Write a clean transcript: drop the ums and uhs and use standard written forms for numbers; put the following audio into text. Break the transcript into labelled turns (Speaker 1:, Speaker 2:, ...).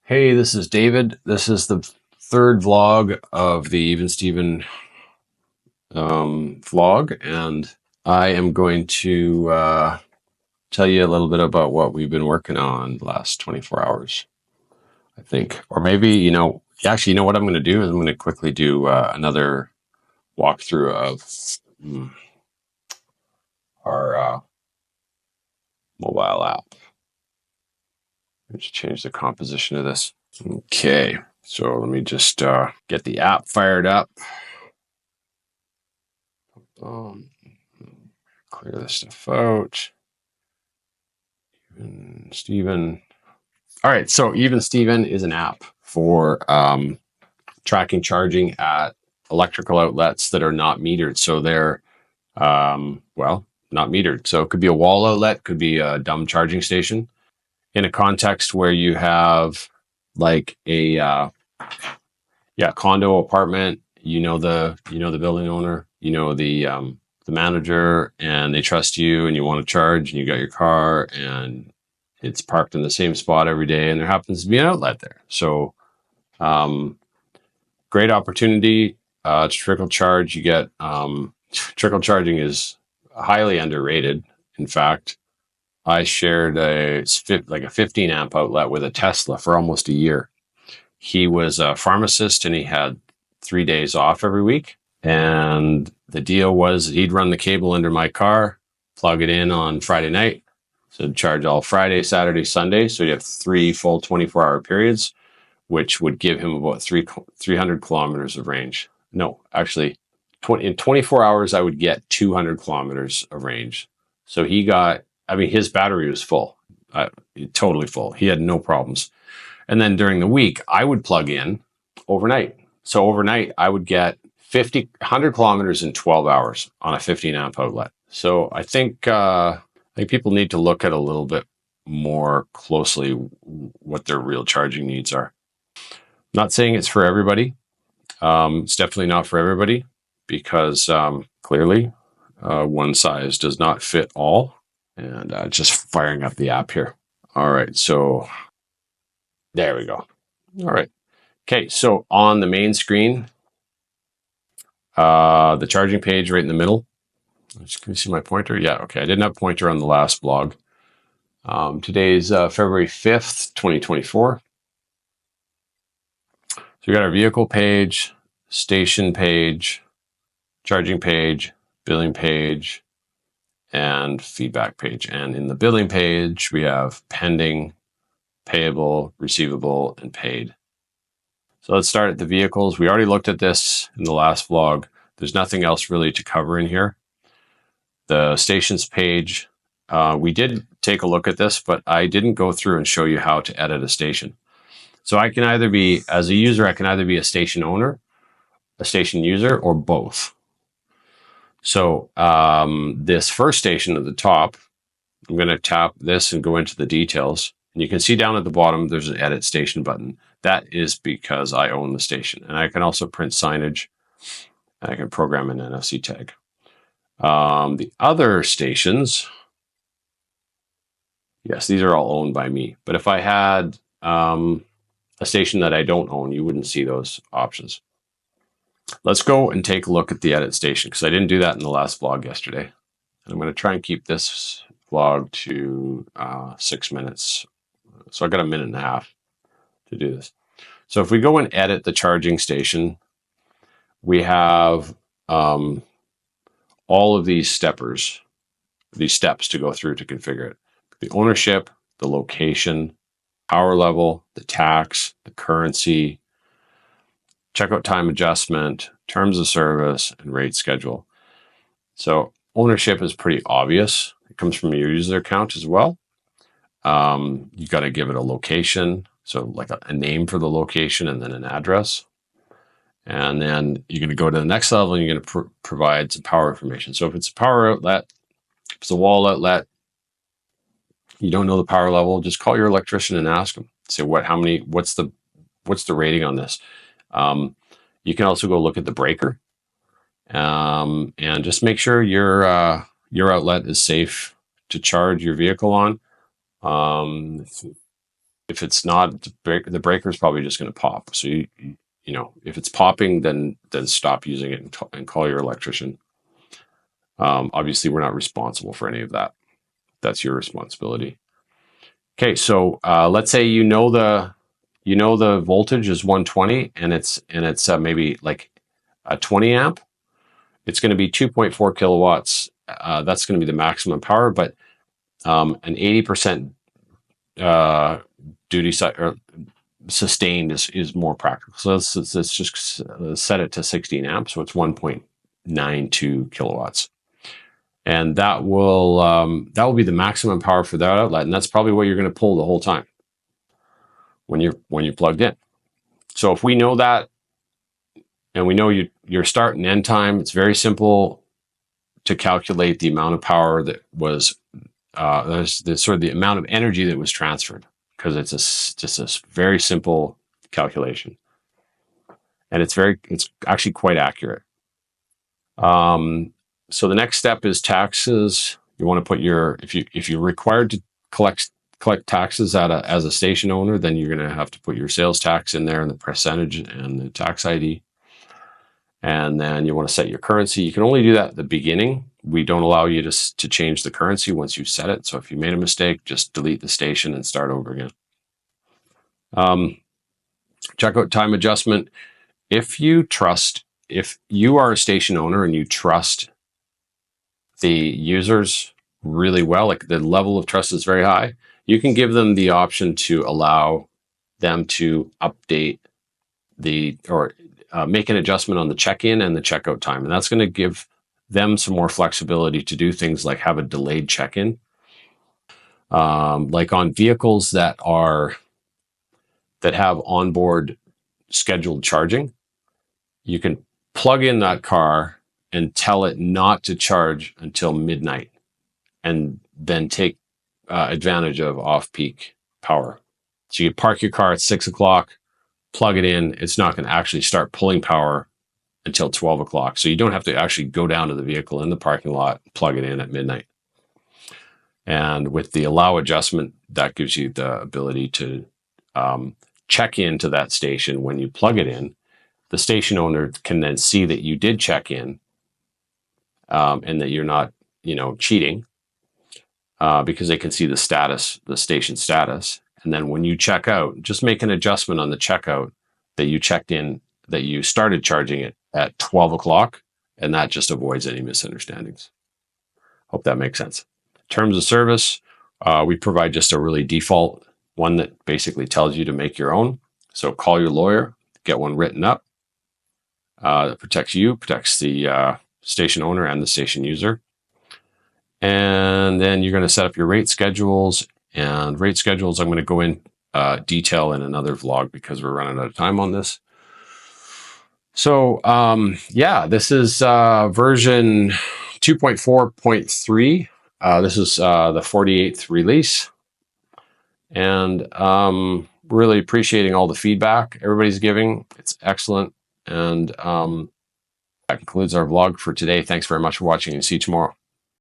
Speaker 1: Hey, this is David. This is the third vlog of the EVnSteven vlog, and I am going to tell you a little bit about what we've been working on the last 24 hours, I think. Or maybe, actually, what I'm going to do is I'm going to quickly do another walkthrough of our mobile app. Let's change the composition of this. Okay, so let me just get the app fired up. Clear this stuff out. EVnSteven. All right, so EVnSteven is an app for tracking charging at electrical outlets that are not metered. So they're, not metered. So it could be a wall outlet, could be a dumb charging station. In a context where you have like a condo apartment, the building owner, the manager, and they trust you and you want to charge and you got your car and it's parked in the same spot every day and there happens to be an outlet there. So great opportunity to trickle charge. You get trickle charging is highly underrated. In fact, I shared a 15 amp outlet with a Tesla for almost a year. He was a pharmacist and he had 3 days off every week. And the deal was he'd run the cable under my car, plug it in on Friday night. So charge all Friday, Saturday, Sunday. So you have 3 full 24-hour periods, which would give him about 300 kilometers of range. No, actually, in 24 hours, I would get 200 kilometers of range. So his battery was full, totally full. He had no problems. And then during the week, I would plug in overnight. So overnight, I would get 100 kilometers in 12 hours on a 15 amp outlet. So I think people need to look at a little bit more closely what their real charging needs are. Not saying it's for everybody. It's definitely not for everybody because clearly one size does not fit all. And just firing up the app here. All right, so there we go. All right. Okay, so on the main screen, the charging page right in the middle. Can you see my pointer? Yeah, okay. I didn't have pointer on the last vlog. Today's February 5th, 2024. So we got our vehicle page, station page, charging page, billing page, and feedback page. And in the billing page, we have pending, payable, receivable, and paid. So let's start at the vehicles. We already looked at this in the last vlog. There's nothing else really to cover in here. The stations page, we did take a look at this, but I didn't go through and show you how to edit a station. So I can either be, as a user, I can either be a station owner, a station user, or both. So this first station at the top, I'm going to tap this and go into the details. And you can see down at the bottom, there's an edit station button. That is because I own the station. And I can also print signage. And I can program an NFC tag. The other stations, yes, these are all owned by me. But if I had a station that I don't own, you wouldn't see those options. Let's go and take a look at the edit station because I didn't do that in the last vlog yesterday. And I'm going to try and keep this vlog to 6 minutes. So I got a minute and a half to do this. So if we go and edit the charging station, we have all of these steps to go through to configure it. The ownership, the location, power level, the tax, the currency, checkout time adjustment, terms of service, and rate schedule. So ownership is pretty obvious. It comes from your user account as well. You got to give it a location. So like a name for the location and then an address. And then you're going to go to the next level and you're going to provide some power information. So if it's a power outlet, if it's a wall outlet, you don't know the power level, just call your electrician and ask them. Say what's the rating on this? You can also go look at the breaker and just make sure your outlet is safe to charge your vehicle on. If it's not, the breaker is probably just going to pop. So you know, if it's popping, then stop using it and call your electrician. Obviously, we're not responsible for any of that. That's your responsibility. Okay, so let's say you know the voltage is 120 and it's maybe like a 20 amp. It's going to be 2.4 kilowatts. That's going to be the maximum power, but an 80% duty or sustained is more practical. So let's just set it to 16 amps. So it's 1.92 kilowatts. And that will be the maximum power for that outlet, and that's probably what you're going to pull the whole time when you're plugged in. So if we know that, and we know your start and end time, it's very simple to calculate the amount of power that was sort of the amount of energy that was transferred, because it's just a very simple calculation, and it's actually quite accurate. So the next step is taxes. You want to put if you're required to collect taxes as a station owner, then you're going to have to put your sales tax in there and the percentage and the tax ID. And then you want to set your currency. You can only do that at the beginning. We don't allow you to change the currency once you've set it. So if you made a mistake, just delete the station and start over again. Checkout time adjustment. If you are a station owner and you trust the users really well, like the level of trust is very high, you can give them the option to allow them to update or make an adjustment on the check-in and the checkout time. And that's going to give them some more flexibility to do things like have a delayed check-in. Like on vehicles that have onboard scheduled charging, you can plug in that car and tell it not to charge until midnight, and then take advantage of off-peak power. So you park your car at 6 o'clock, plug it in. It's not going to actually start pulling power until 12 o'clock. So you don't have to actually go down to the vehicle in the parking lot, plug it in at midnight. And with the allow adjustment, that gives you the ability to check into that station when you plug it in. The station owner can then see that you did check in, and that you're not, cheating, because they can see the station status. And then when you check out, just make an adjustment on the checkout that you checked in, that you started charging it at 12 o'clock, and that just avoids any misunderstandings. Hope that makes sense. Terms of service, we provide just a really default one that basically tells you to make your own. So call your lawyer, get one written up. That protects you, protects the station owner and the station user. And then you're going to set up your rate schedules. And rate schedules, I'm going to go in detail in another vlog because we're running out of time on this. So yeah, this is version 2.4.3. This is the 48th release. And really appreciating all the feedback everybody's giving. It's excellent. And that concludes our vlog for today. Thanks very much for watching, and see you tomorrow.